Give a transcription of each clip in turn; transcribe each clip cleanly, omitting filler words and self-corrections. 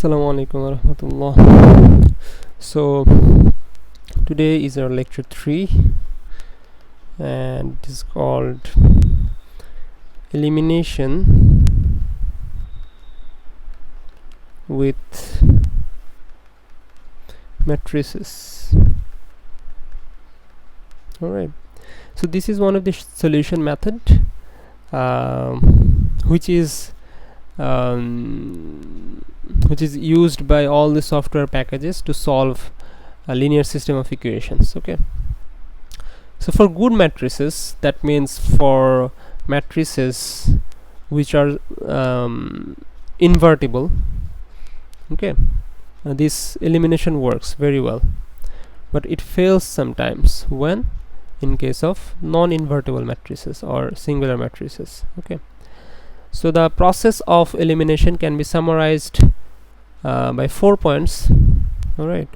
Assalamu alaikum warahmatullah. So today is our lecture 3 and it is called Elimination with Matrices. Alright, so this is one of the solution method which is used by all the software packages to solve a linear system of equations. Okay, so for good matrices, that means for matrices which are invertible, okay, this elimination works very well, but it fails sometimes when in case of non-invertible matrices or singular matrices. Okay, so the process of elimination can be summarized by 4 points. Alright,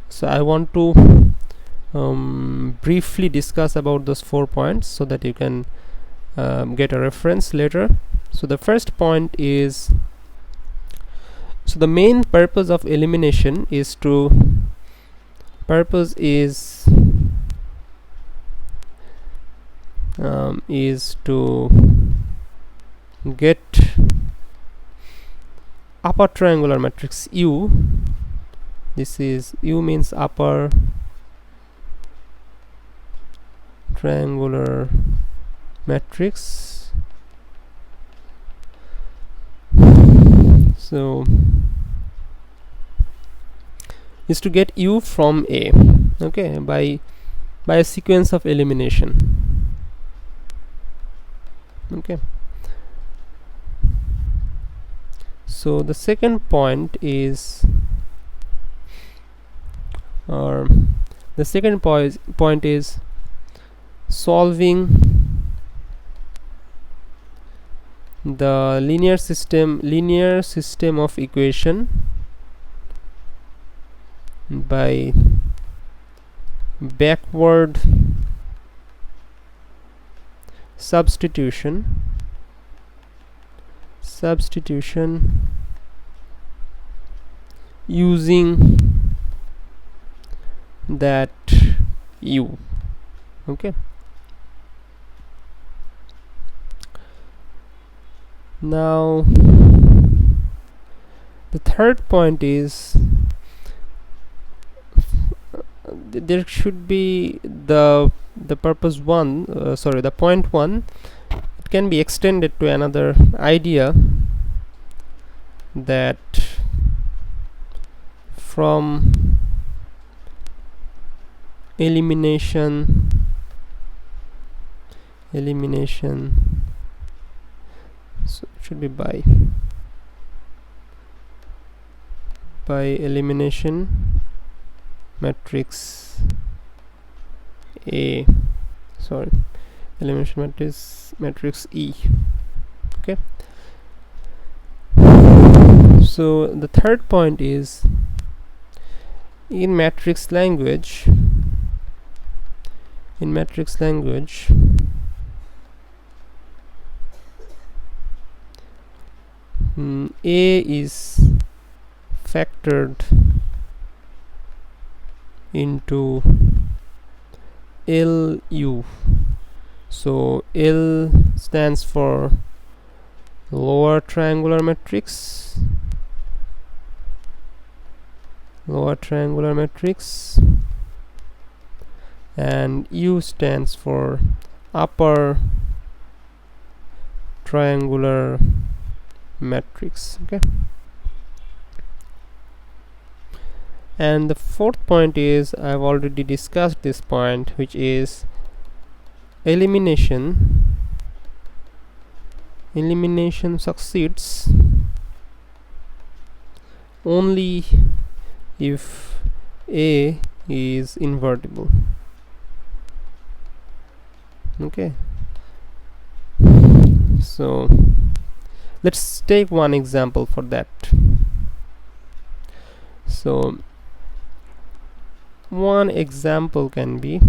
so I want to briefly discuss about those 4 points so that you can get a reference later. So the first point is, so the main purpose of elimination is to get upper triangular matrix U. This is U means upper triangular matrix. So is to get U from A, okay, by a sequence of elimination. Okay, so the second point is, point is solving the linear system of equation by backward substitution using that U. Okay, now the third point is there should be the purpose one, the point one, it can be extended to another idea, that from elimination so it should be by elimination matrix A, elimination matrix E. Okay, so the third point is, in matrix language A is factored into LU. So L stands for lower triangular matrix, and U stands for upper triangular matrix. Okay, and the fourth point is, I've already discussed this point, which is elimination succeeds only if A is invertible. Okay, so let's take one example for that. So one example can be,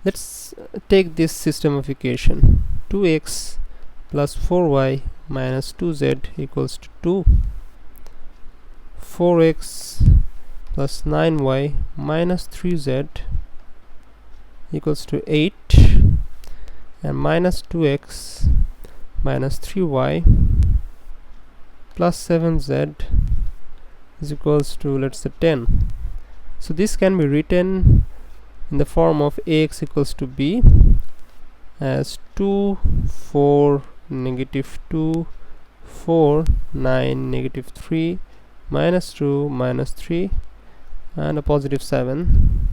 let's take this system of equation 2x plus 4y minus 2z equals to 2, 4x plus 9y minus 3z equals to 8, and minus 2x minus 3y plus 7z is equals to, let's say, 10. So this can be written in the form of ax equals to b as 2, 4, negative 2, 4, 9, negative 3, minus 2, minus 3, and a positive 7.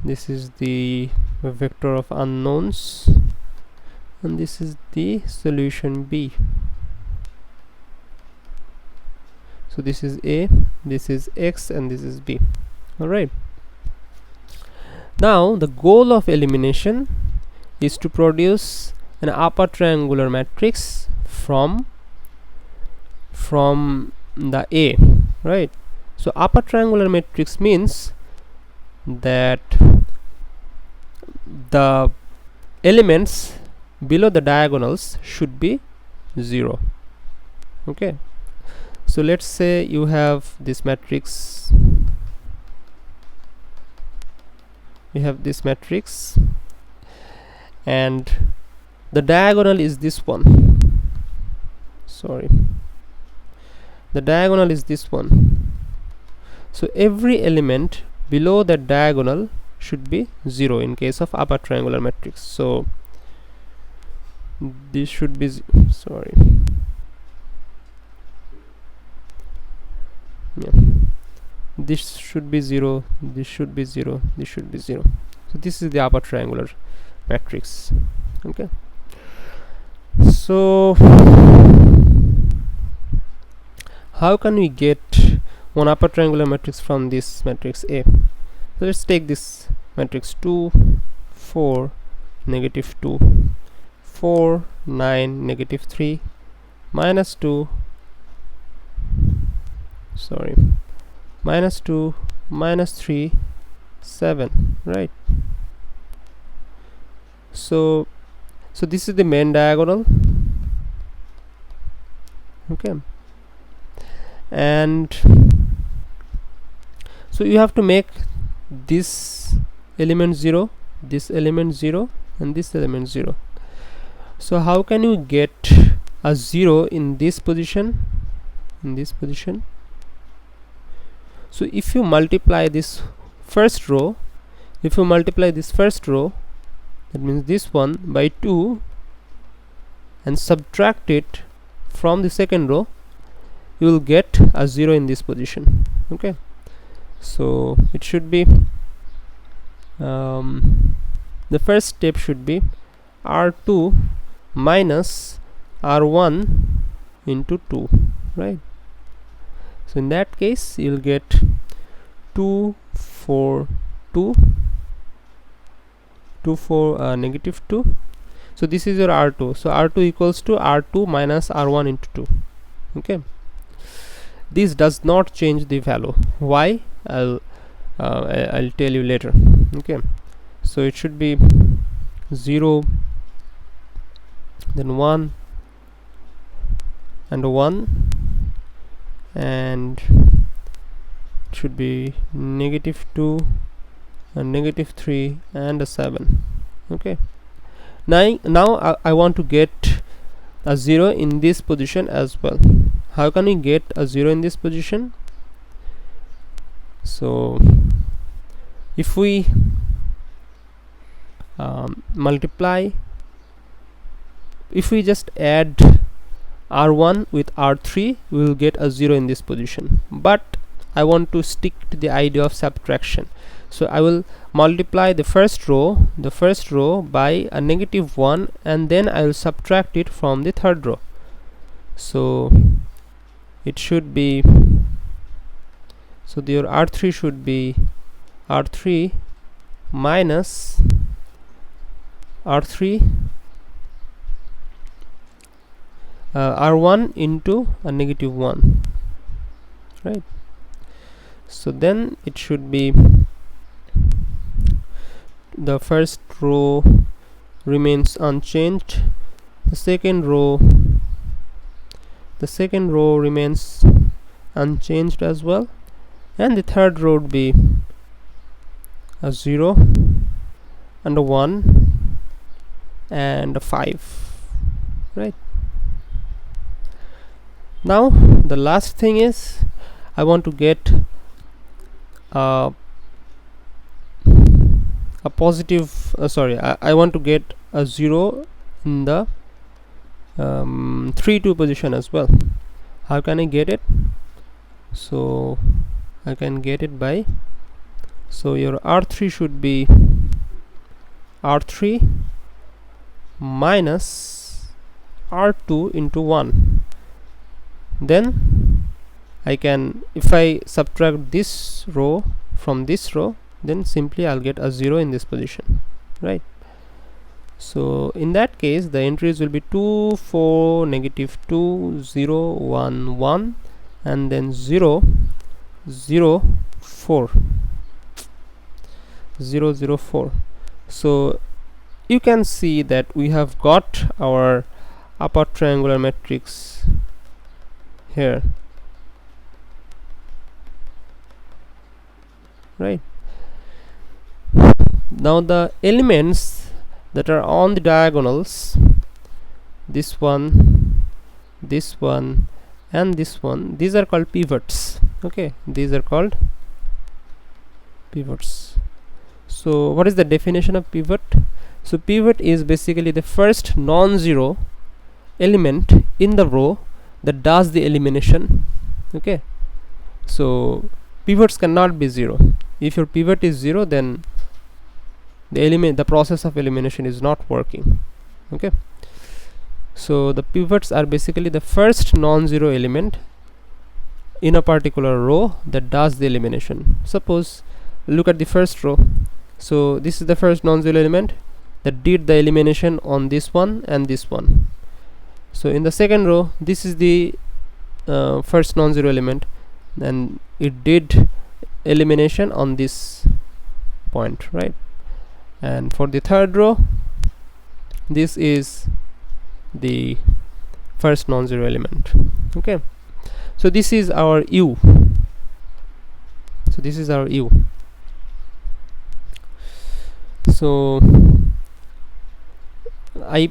This is the vector of unknowns, and this is the solution B. So this is A, this is X, and this is B. Alright. Now the goal of elimination is to produce an upper triangular matrix from the A, right? So upper triangular matrix means that the elements below the diagonals should be 0. Okay, so let's say you have this matrix, and the diagonal is this one. Sorry, the diagonal is this one. So every element below that diagonal should be 0 in case of upper triangular matrix. So this should be sorry, yeah, this should be 0, this should be 0, this should be 0. So this is the upper triangular matrix. Okay, so how can we get one upper triangular matrix from this matrix A? So let's take this matrix 2, 4, negative 2, 4, 9, negative 3, minus 2, sorry, minus 2, minus 3, 7, right? So this is the main diagonal. Okay, and so you have to make this element 0, this element 0, and this element 0. So how can you get a 0 in this position, So if you multiply this first row, that means this one, by 2, and subtract it from the second row, you will get a 0 in this position. Okay, so it should be the first step should be R2 minus R1 into 2, right? So in that case you'll get 2, 4, 2, 2, 4, negative 2. So this is your R2. So R2 equals to R2 minus R1 into 2. Okay, this does not change the value. Why? I'll tell you later. Okay, so it should be 0, then 1 and 1, and it should be negative 2 and negative 3 and a 7. Okay, now I want to get a 0 in this position as well. How can we get a 0 in this position? So if we multiply, if we just add R1 with R3, we will get a 0 in this position. But I want to stick to the idea of subtraction, so I will multiply the first row by a negative 1, and then I will subtract it from the third row. So it should be, so your R3 should be R3 minus R3 R1 into a negative 1, right? So then it should be, the first row remains unchanged, the second row remains unchanged as well, and the third row would be a 0 and a 1 and a 5, right? Now the last thing is I want to get a positive I want to get a 0 in the 3 2 position as well. How can I get it? So I can get it by, so your R3 should be R3 minus R2 into 1. Then I can, if I subtract this row from this row, then simply I'll get a 0 in this position, right? So in that case the entries will be 2 4 negative 2 0 1 1 and then 0 0 4 0 0 4. So you can see that we have got our upper triangular matrix here, right? Now the elements that are on the diagonals, this one and this one, these are called pivots. Okay, these are called pivots. So what is the definition of pivot? So pivot is basically the first non-zero element in the row that does the elimination. Okay, so pivots cannot be 0. If your pivot is 0, then the process of elimination is not working. Okay, so the pivots are basically the first non-zero element in a particular row that does the elimination. Suppose look at the first row. So this is the first non-zero element that did the elimination on this one and this one. So in the second row, this is the first non-zero element and it did elimination on this point, right? And for the third row, this is the first non-zero element. Okay, so this is our U. So this is our U. So I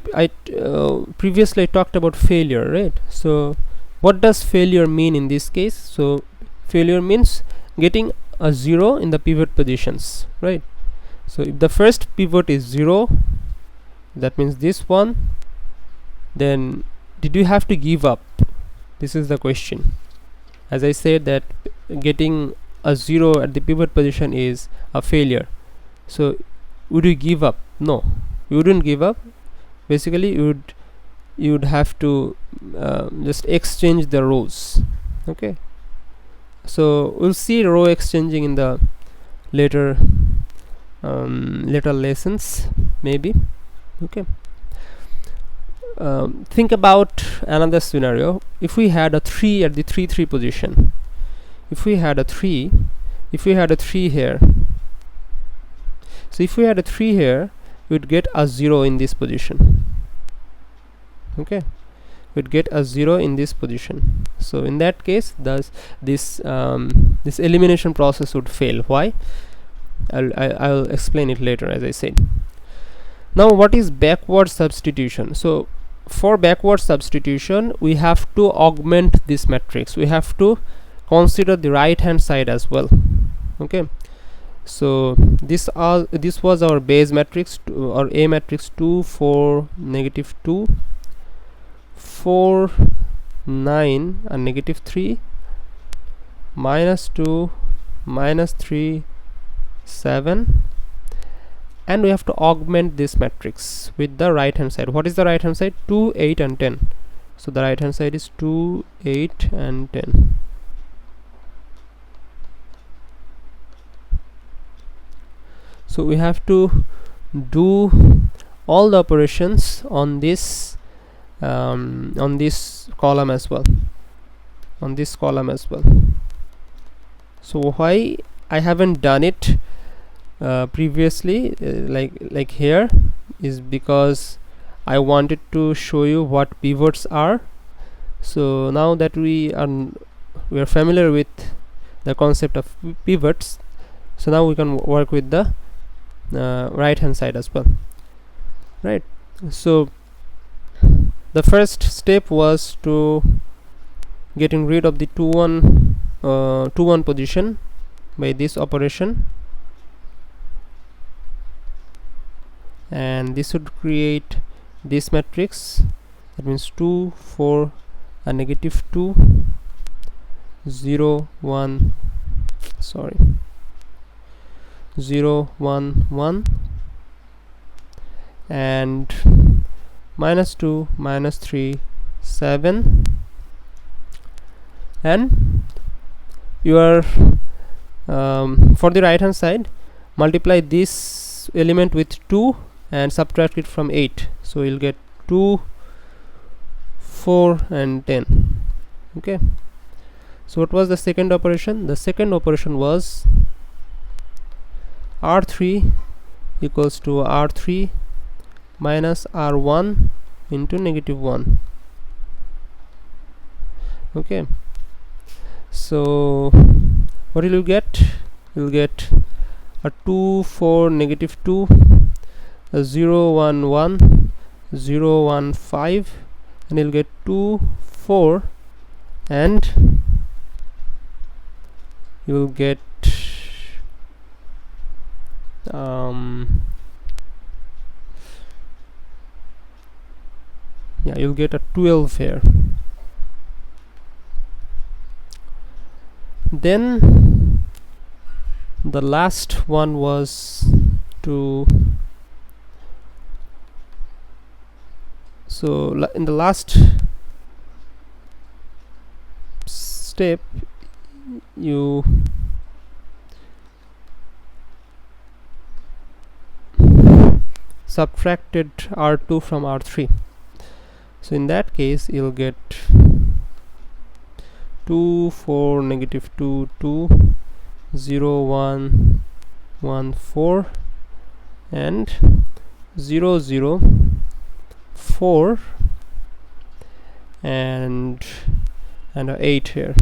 previously I talked about failure, right? So what does failure mean in this case? So failure means getting a 0 in the pivot positions, right? So if the first pivot is 0, that means this one, then did you have to give up? This is the question. As I said that getting a 0 at the pivot position is a failure. So would you give up? No, you wouldn't give up. Basically you would have to just exchange the rows. Okay, so we'll see row exchanging in the later lessons maybe. Okay, think about another scenario. If we had a 3 at the 3 3 position, if we had a 3 here, so if we had a 3 here, we'd get a 0 in this position. Okay, we'd get a 0 in this position. So in that case, thus this elimination process would fail. Why? I'll explain it later, as I said. Now what is backward substitution? So for backward substitution, we have to augment this matrix. We have to consider the right hand side as well. Okay, so this was our base matrix, or A matrix 2 4 negative 2 4 9 and negative 3 minus 2 minus 3 7, and we have to augment this matrix with the right hand side. What is the right hand side? 2 8 and 10. So the right hand side is 2 8 and 10. So we have to do all the operations on this column as well, So why I haven't done it previously like here is because I wanted to show you what pivots are. So now that we are familiar with the concept of pivots, so now we can work with the right hand side as well, right? So the first step was to getting rid of the 2 1 position by this operation, and this would create this matrix. That means 2 4 and negative 2 0 1 sorry 0 1 1 and -2 -3 7, and you are for the right hand side, multiply this element with 2 and subtract it from 8, so you'll get 2 4 and 10. Okay, so what was the second operation? The second operation was R3 equals to R3 minus R1 into -1. Okay, so what will you get? You'll get a 2 4 -2, a 0 1 1 0 1 5, and you'll get 2 4, and you'll get yeah, you'll get a 12 here. Then the last one was to in the last step you subtracted R2 from R3. So in that case you'll get 2 4 -2 2 0 1 1 4 and 0 0 4 and a 8 here,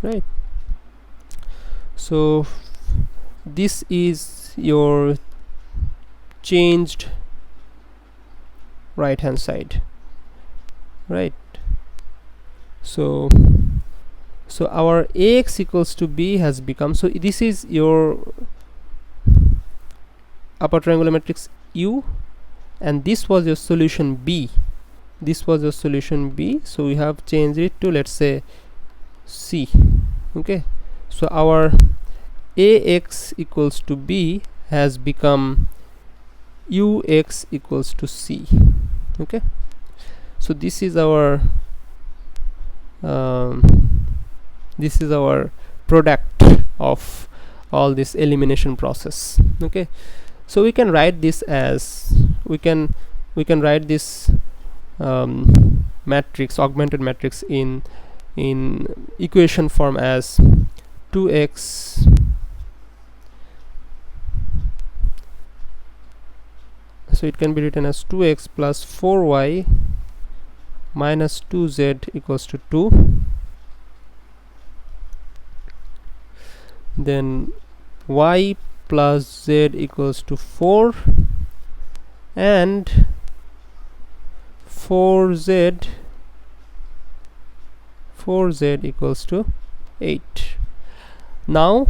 right? So this is your changed right hand side, right? So our Ax equals to b has become, so this is your upper triangular matrix U, and this was your solution B. This was your solution B, so we have changed it to, let's say, C. Okay, so our Ax equals to B has become Ux equals to C. Okay, so this is our product of all this elimination process. Okay, so we can write this as we can write this matrix, augmented matrix, in equation form as 2x so it can be written as 2x plus 4y minus 2z equals to 2. Then y plus z equals to 4 and 4z equals to 8. Now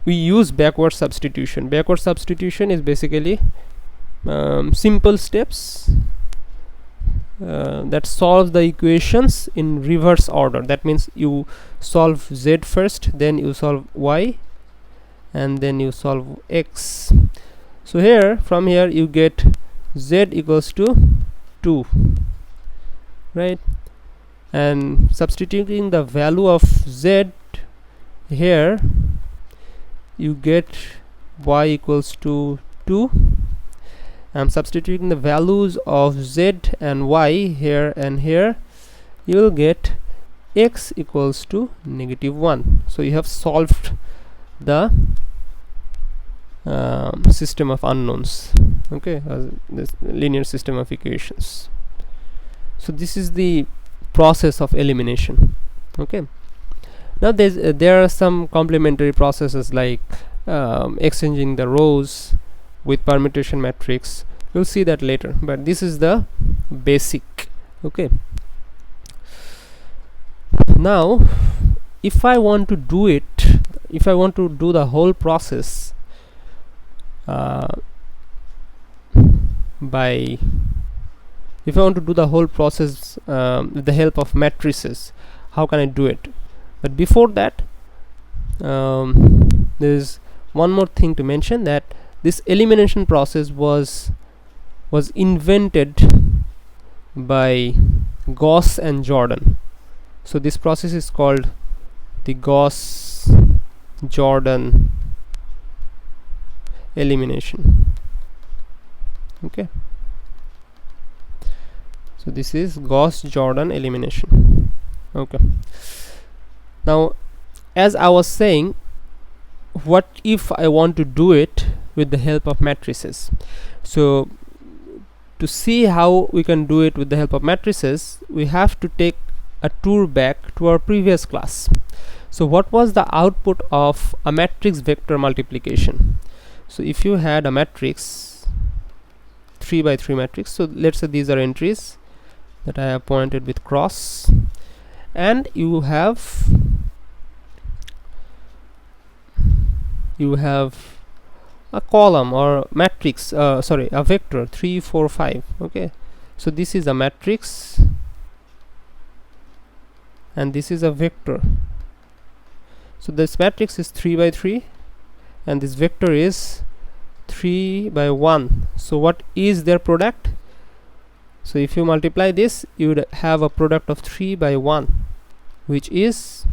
we use backward substitution. Backward substitution is basically simple steps that solve the equations in reverse order. That means you solve z first, then you solve y, and then you solve x. So here, from here you get z equals to 2, right? And substituting the value of z here, you get y equals to 2. I'm substituting the values of z and y here and here, you will get x equals to -1. So you have solved the system of unknowns. okay, this linear system of equations. So this is the process of elimination. Okay, now there are some complementary processes like exchanging the rows with permutation matrix. You'll see that later, but this is the basic. Okay, now if I want to do the whole process with the help of matrices, how can I do it? But before that, there's one more thing to mention, that this elimination process was invented by Gauss and Jordan. So this process is called the Gauss-Jordan elimination. Okay, so this is Gauss-Jordan elimination. Okay, now as I was saying, what if I want to do it with the help of matrices? So to see how we can do it with the help of matrices, we have to take a tour back to our previous class. So what was the output of a matrix vector multiplication? So if you had a matrix, 3 by 3 matrix, so let's say these are entries that I have pointed with cross, and you have a column or matrix, a vector 3 4 5. Okay, so this is a matrix and this is a vector. So this matrix is 3 by 3 and this vector is 3 by 1. So what is their product? So if you multiply this, you would have a product of 3 by 1, which is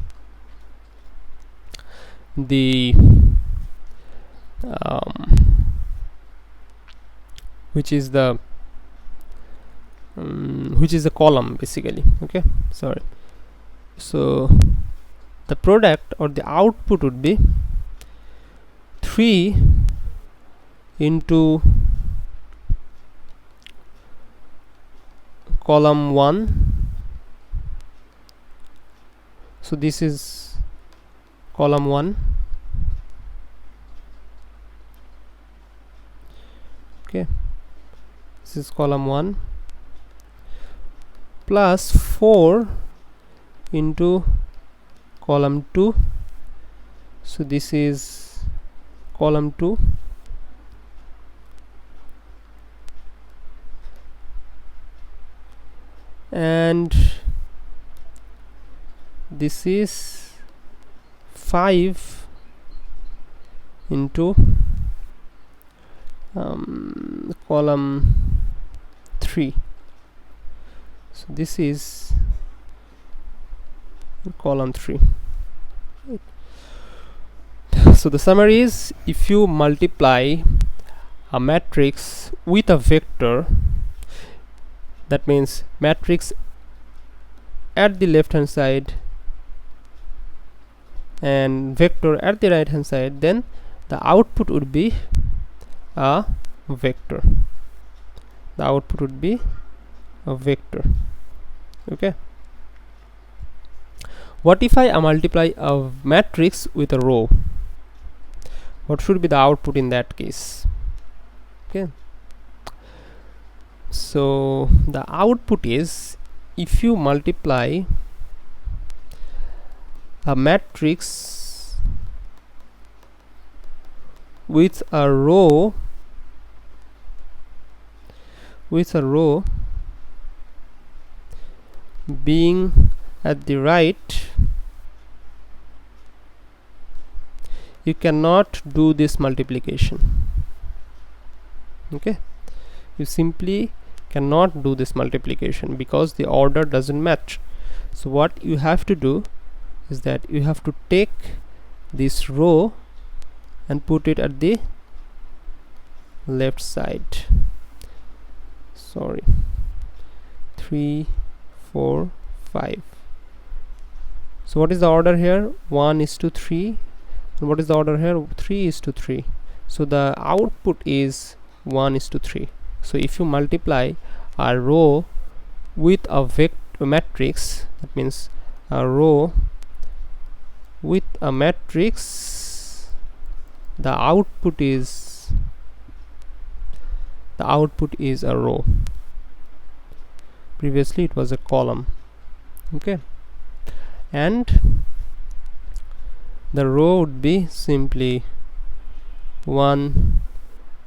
the which is the column basically. Okay, sorry. So the product or the output would be 3 into column 1. So this is column 1. Okay, this is column 1 plus 4 into column 2. So this is column 2 and this is 5 into column 3. So this is column 3. So the summary is, if you multiply a matrix with a vector, that means matrix at the left hand side and vector at the right hand side, then the output would be a vector. The output would be a vector. Okay, what if I multiply a matrix with a row? What should be the output in that case? Okay, so the output is, if you multiply a matrix with a row being at the right, you cannot do this multiplication. Okay, you simply cannot do this multiplication because the order doesn't match. So what you have to do is that you have to take this row and put it at the left side. Sorry, 3 4 5. So what is the order here? 1:3. And what is the order here? 3:3. So the output is 1:3. So if you multiply a row with a matrix, that means a row with a matrix, the output is a row. Previously it was a column. Okay, and the row would be simply 1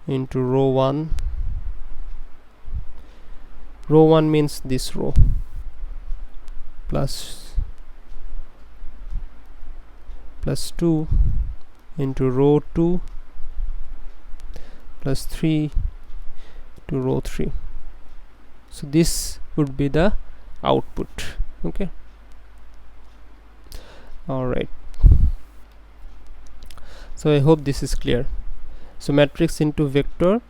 into row 1. Row 1 means this row, plus 2 into row 2 plus 3 to row 3. So this would be the output. Okay, all right. So I hope this is clear. So matrix into vector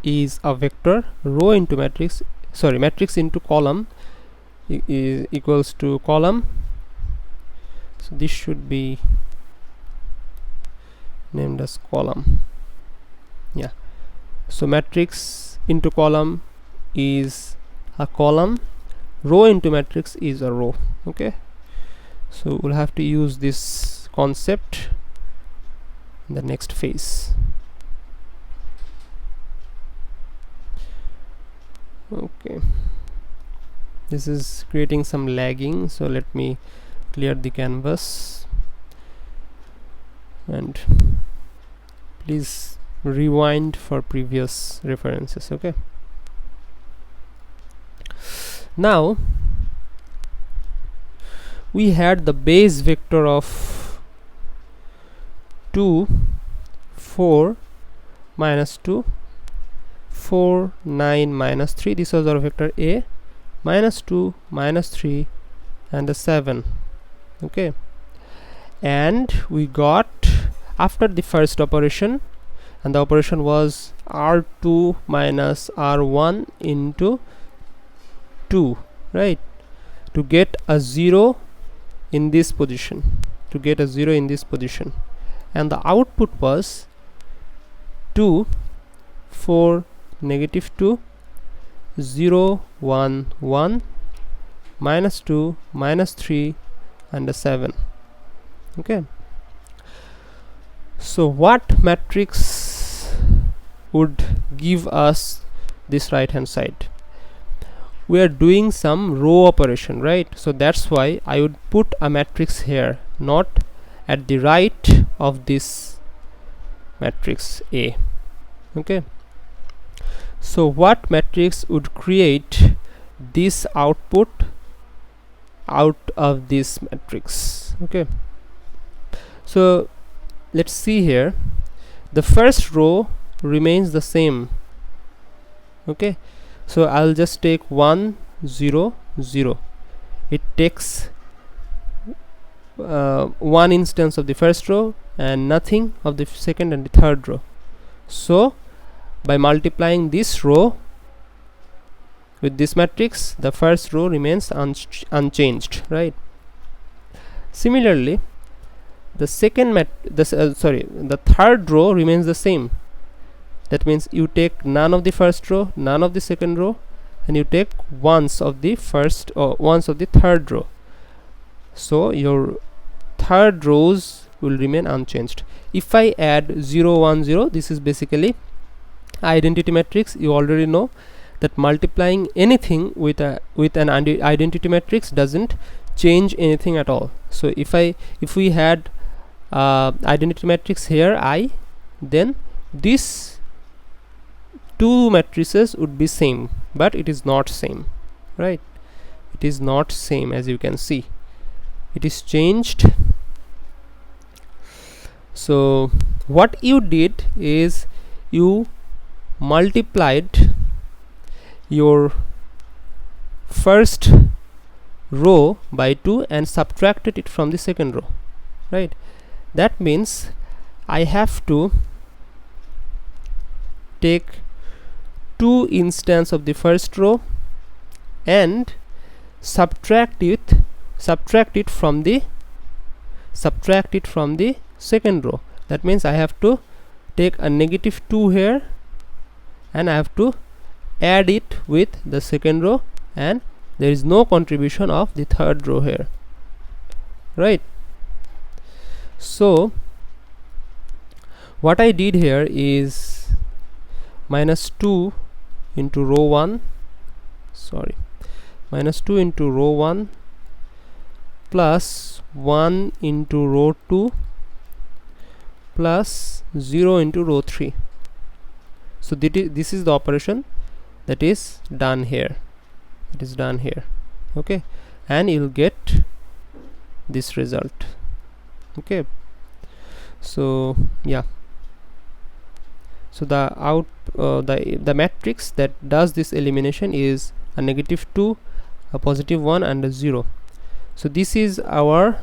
is a vector, row into matrix into column is equals to column. So this should be named as column. Yeah, so matrix into column is a column, row into matrix is a row. Okay, so we'll have to use this concept in the next phase. Okay, this is creating some lagging, so let me clear the canvas and please rewind for previous references. Okay, now we had the base vector of 2, 4, minus 2, 4, 9, minus 3. This was our vector A, minus 2, minus 3, and the 7. Okay, and we got after the first operation, and the operation was R2 minus R1 into 2, right, to get a 0 in this position, and the output was 2, 4, negative 2, 0, 1, 1, minus 2, minus 3, and a 7. Okay, so what matrix would give us this right hand side? We are doing some row operation, right? So that's why I would put a matrix here, not at the right of this matrix A. Okay, so what matrix would create this output out of this matrix? Okay, so let's see here. The first row remains the same. Okay, so I'll just take 1, 0, 0. It takes one instance of the first row and nothing of the second and the third row. So by multiplying this row with this matrix, the first row remains unchanged, right? Similarly, the third row remains the same. That means you take none of the first row, none of the second row, and you take ones of the first or ones of the third row. So your third rows will remain unchanged. If I add 0, 1, 0, this is basically identity matrix. You already know that multiplying anything with an identity matrix doesn't change anything at all. So if we had identity matrix here I, then these two matrices would be same, but it is not same, right? It is not same, as you can see. It is changed. So what you did is you multiplied your first row by 2 and subtracted it from the second row, right? That means I have to take 2 instance of the first row and subtract it from the second row. That means I have to take a negative 2 here and I have to add it with the second row, and there is no contribution of the third row here, right? So what I did here is minus 2 into row 1, sorry, minus 2 into row 1 plus 1 into row 2 plus 0 into row 3. So this is the operation that is done here. It is done here, okay, and you'll get this result, okay. So yeah, so the matrix that does this elimination is a -2, a +1, and a 0. So this is our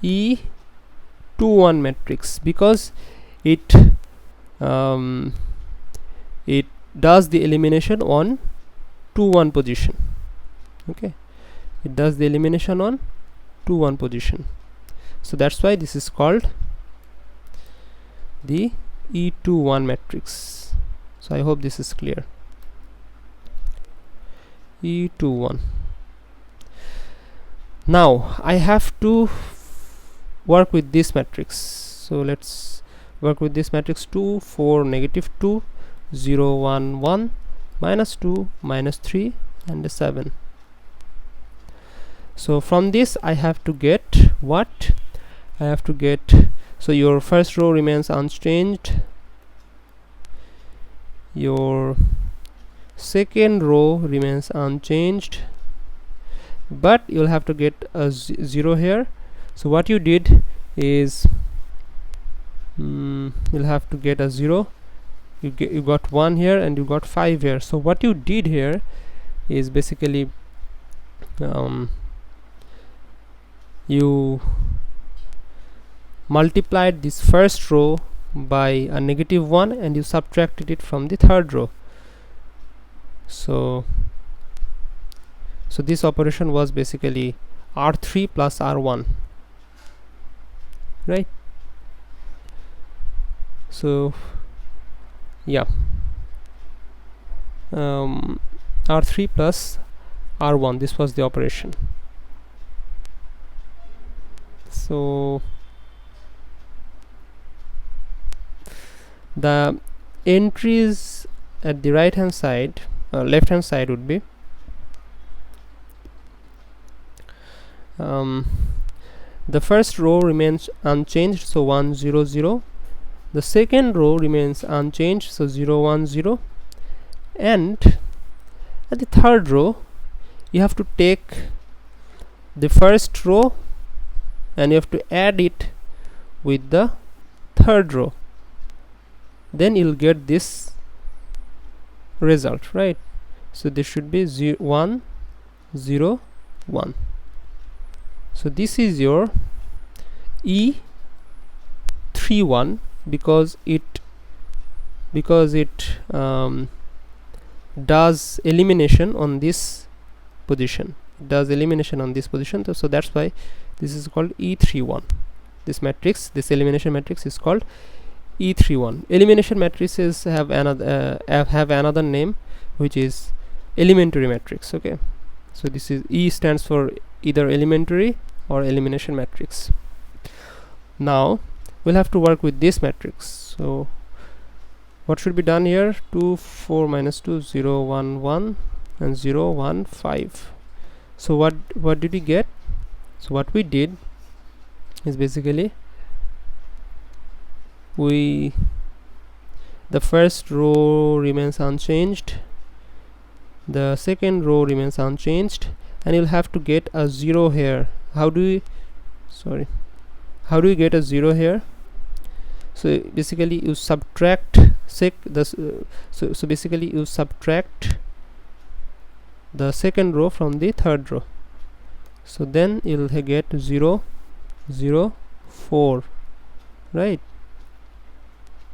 E21 matrix, because it does the elimination on 2-1 position, okay. It does the elimination on 2-1 position, so that's why this is called the E21 matrix. So I hope this is clear. E21. Now I have to work with this matrix, so let's work with this matrix. 2, 4, -2, 0, 1, 1, -2, -3, and a 7. So from this I have to get what? I have to get, so your first row remains unchanged, your second row remains unchanged, but you'll have to get a 0 here. So what you did is you'll have to get a 0. You got 1 here and you got 5 here. So what you did here is basically you multiplied this first row by a -1 and you subtracted it from the third row. So this operation was basically R3 plus R1, right? So yeah, R3 plus R1, this was the operation. So the entries at the right hand side, left hand side would be the first row remains unchanged, so 1, 0, 0. The second row remains unchanged, so 0, 1, 0. And at the third row you have to take the first row and you have to add it with the third row, then you'll get this result, right? So this should be 0, 1, 0, 1. So this is your E31 because it does elimination on this position. It does elimination on this position, so that's why this is called E31. This matrix, this elimination matrix, is called E31. Elimination matrices have another name, which is elementary matrix. Okay, so this is E stands for either elementary or elimination matrix. Now we'll have to work with this matrix. So what should be done here? 2, 4, -2, 0, 1, 1, and 0, 1, 5. So what did we get? So what we did is basically the first row remains unchanged, the second row remains unchanged, and you'll have to get a 0 here. How do we get a 0 here? So basically you subtract so basically you subtract the second row from the third row, so then you'll get 0, 0, 4, right?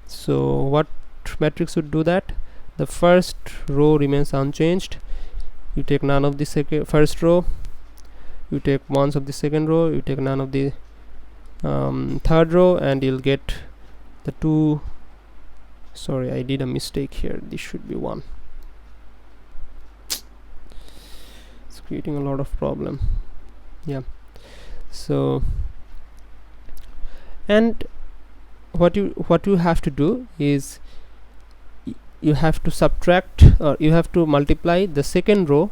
So what matrix would do that? The first row remains unchanged, you take none of the first row, you take ones of the second row, you take none of the third row, and you'll get the 2 sorry, I did a mistake here. This should be 1. It's creating a lot of problem. Yeah. So, and what you have to do is you have to subtract, or you have to multiply the second row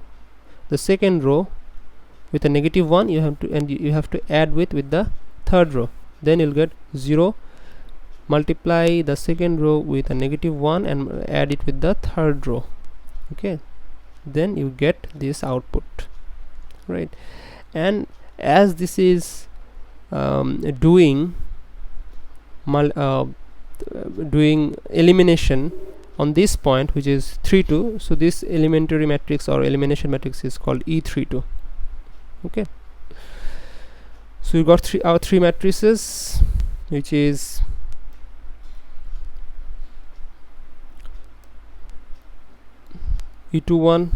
with a -1. You have to, and you have to add with the third row. Then you'll get 0. Multiply the second row with a -1 and add it with the third row. Okay, then you get this output, right? And as this is doing elimination on this point, which is 3 2, so this elementary matrix or elimination matrix is called E32. Okay, so you got our three matrices, which is E21,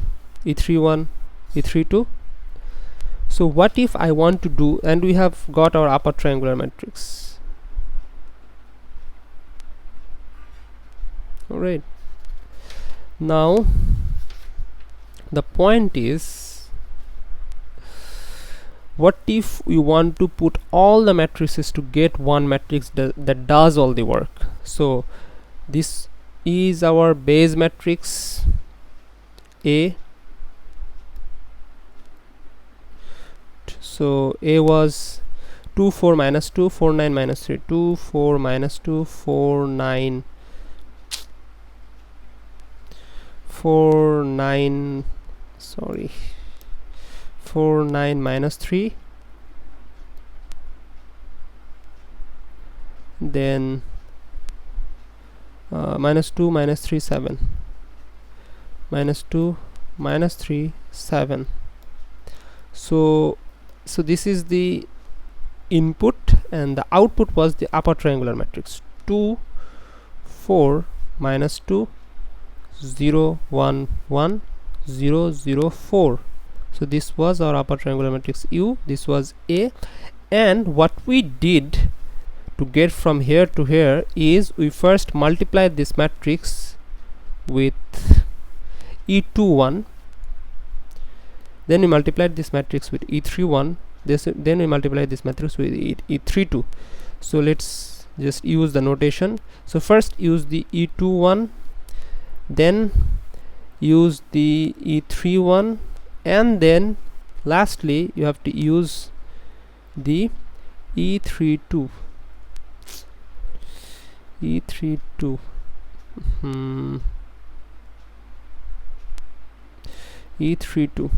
E31, E32. So what if I want to do, and we have got our upper triangular matrix. All right, now the point is, what if we want to put all the matrices to get one matrix that does all the work? So this is our base matrix A. So A was 2 4 minus 2 4 9 minus 3, 2 4 minus 2 4 9 4 9, sorry, 4 9 minus 3, then minus 2 minus 3 7, minus 2 minus 3 7. So this is the input, and the output was the upper triangular matrix 2 4 minus 2 0 1 1 0 0 4. So this was our upper triangular matrix U. This was A, and what we did to get from here to here is we first multiplied this matrix with E21, then we multiplied this matrix with E31, then we multiplied this matrix with E32. So let's just use the notation. So first use the E21, then use the E31, and then lastly you have to use the E32. E32 E32,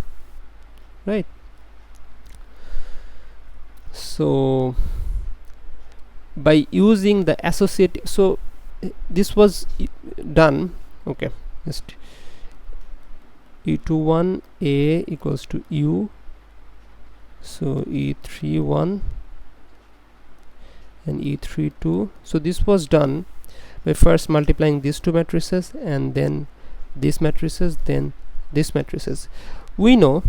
right? So by using the associative, so this was done. Okay, just E21 A equals to U, so E31 and E32. So this was done by first multiplying these two matrices, and then these matrices, then these matrices. We know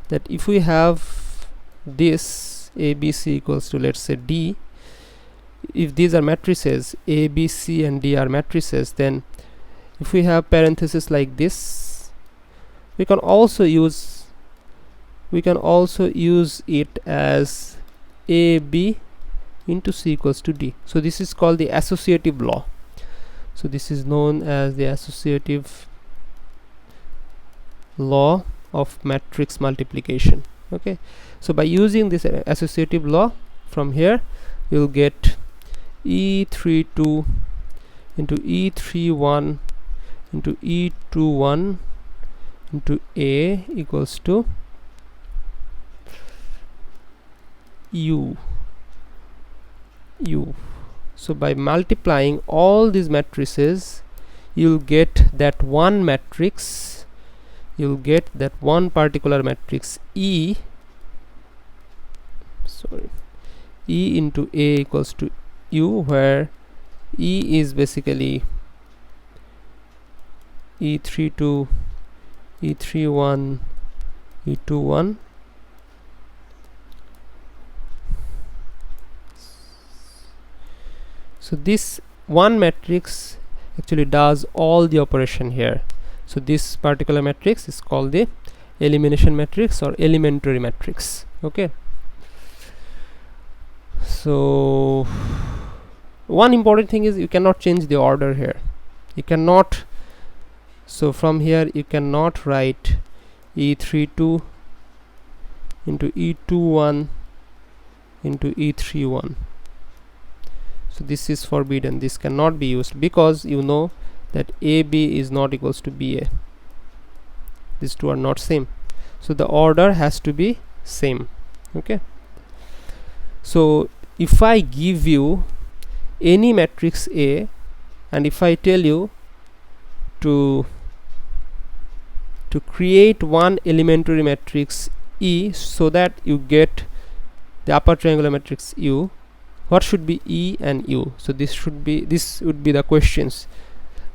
that if we have this A, B, C equals to, let's say, D, if these are matrices, A, B, C and D are matrices, then if we have parentheses like this, we can also use it as A, B into C equals to D. So this is called the associative law. So this is known as the associative law of matrix multiplication. Okay, so by using this associative law, from here you'll get E32 into E31 into E21 into A equals to U. So by multiplying all these matrices, you'll get that one matrix, you'll get that one particular matrix E into A equals to U, where E is basically E32, E31, E21. So this one matrix actually does all the operation here. So this particular matrix is called the elimination matrix or elementary matrix. Okay, so one important thing is you cannot change the order here. You cannot, so from here you cannot write E32 into E21 into E31. So this is forbidden. This cannot be used because you know that AB is not equals to BA. These two are not same, so the order has to be same. Okay, so if I give you any matrix A and if I tell you to create one elementary matrix E so that you get the upper triangular matrix U, what should be E and U? So this would be the questions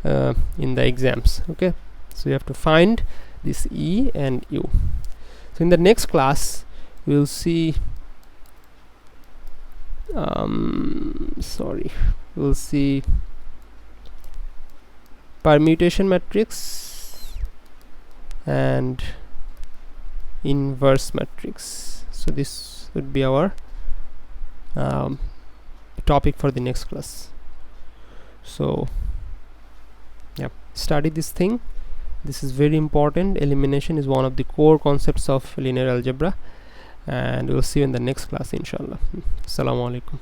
in the exams. Okay, so you have to find this E and U. So in the next class we'll see we'll see permutation matrix and inverse matrix. So this would be our topic for the next class. So yeah, study this thing. This is very important. Elimination is one of the core concepts of linear algebra, and we'll see you in the next class, inshallah. Assalamu alaikum.